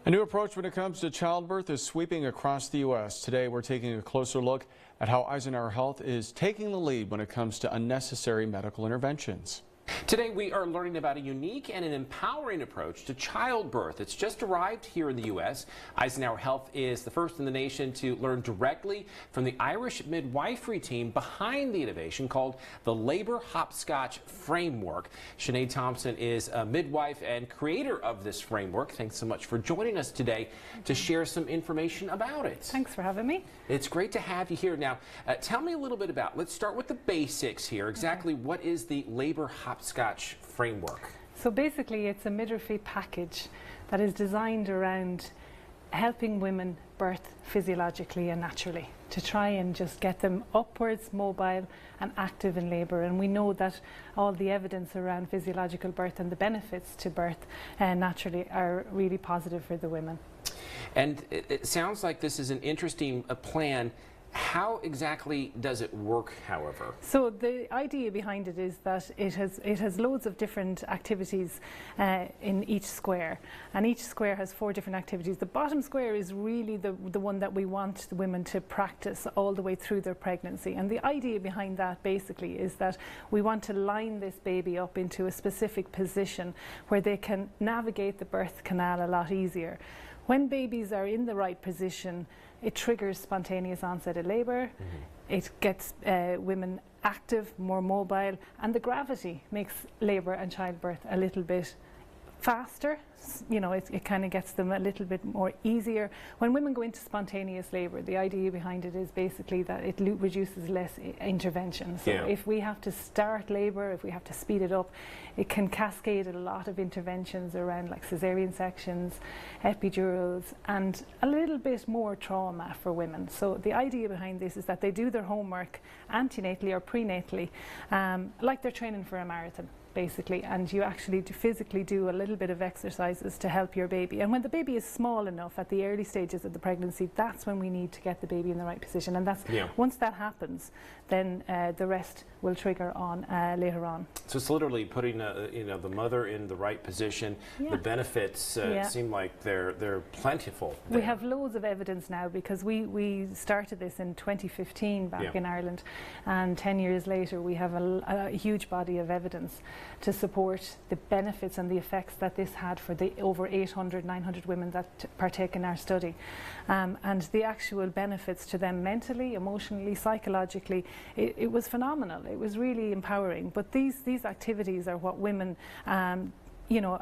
A new approach when it comes to childbirth is sweeping across the U.S. Today, we're taking a closer look at how Eisenhower Health is taking the lead when it comes to unnecessary medical interventions. Today we are learning about a unique and an empowering approach to childbirth. It's just arrived here in the U.S. Eisenhower Health is the first in the nation to learn directly from the Irish midwifery team behind the innovation called the Labour Hopscotch Framework. Sinead Thompson is a midwife and creator of this framework. Thanks so much for joining us today to share some information about it. Thanks for having me. It's great to have you here. Now, tell me a little bit about, let's start with the basics here. Exactly what is the Labour Hopscotch Framework? So basically it's a midwifery package that is designed around helping women birth physiologically and naturally, to try and just get them upwards, mobile and active in labour. And we know that all the evidence around physiological birth and the benefits to birth naturally are really positive for the women. And it sounds like this is an interesting plan. How exactly does it work, however? So the idea behind it is that it has loads of different activities in each square, and each square has 4 different activities. The bottom square is really the one that we want the women to practice all the way through their pregnancy, and the idea behind that basically is that we want to line this baby up into a specific position where they can navigate the birth canal a lot easier. When babies are in the right position, it triggers spontaneous onset of labour, it gets women active, more mobile, and the gravity makes labour and childbirth a little bit faster. You know, it kind of gets them a little bit more easier. When women go into spontaneous labour, the idea behind it is basically that it reduces less intervention. So if we have to start labour, if we have to speed it up, it can cascade a lot of interventions around like caesarean sections, epidurals, and a little bit more trauma for women. So the idea behind this is that they do their homework antenatally or prenatally, like they're training for a marathon, basically, and you actually physically do a little bit of exercises to help your baby. And when the baby is small enough at the early stages of the pregnancy, that's when we need to get the baby in the right position, and that's once that happens, then the rest will trigger on later on. So it's literally putting the mother in the right position. The benefits seem like they're plentiful there. We have loads of evidence now, because we started this in 2015 back in Ireland, and 10 years later we have a huge body of evidence to support the benefits and the effects that this had for the over 900 women that partake in our study, and the actual benefits to them mentally, emotionally, psychologically. It was phenomenal. It was really empowering. But these activities are what women you know,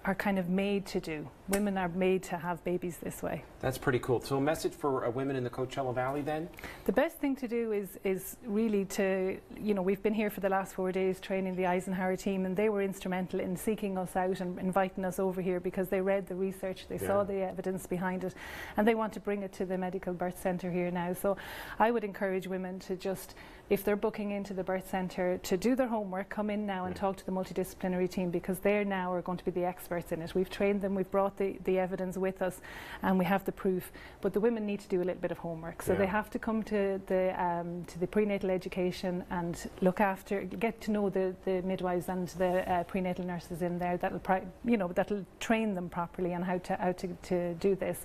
are kind of made to do. Women are made to have babies this way. That's pretty cool. So a message for women in the Coachella Valley then? The best thing to do is really to, you know, we've been here for the last 4 days training the Eisenhower team, and they were instrumental in seeking us out and inviting us over here because they read the research, they saw the evidence behind it, and they want to bring it to the Medical Birth Centre here now. So I would encourage women to just, if they're booking into the birth centre, to do their homework, come in now and talk to the multidisciplinary team, because they now are going to be the experts in it. We've trained them, we've brought the evidence with us, and we have the proof. But the women need to do a little bit of homework, so they have to come to the prenatal education and look after, get to know the midwives and the prenatal nurses in there. That'll train them properly on how to do this.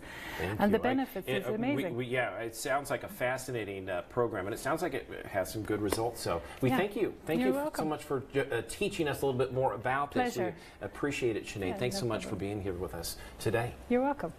And the benefits is amazing. It sounds like a fascinating program, and it sounds like it has some good results. So we thank you. Thank you so much for teaching us a little bit more about this. We appreciate it, Sinead. Thanks so much for being here with us today. You're welcome.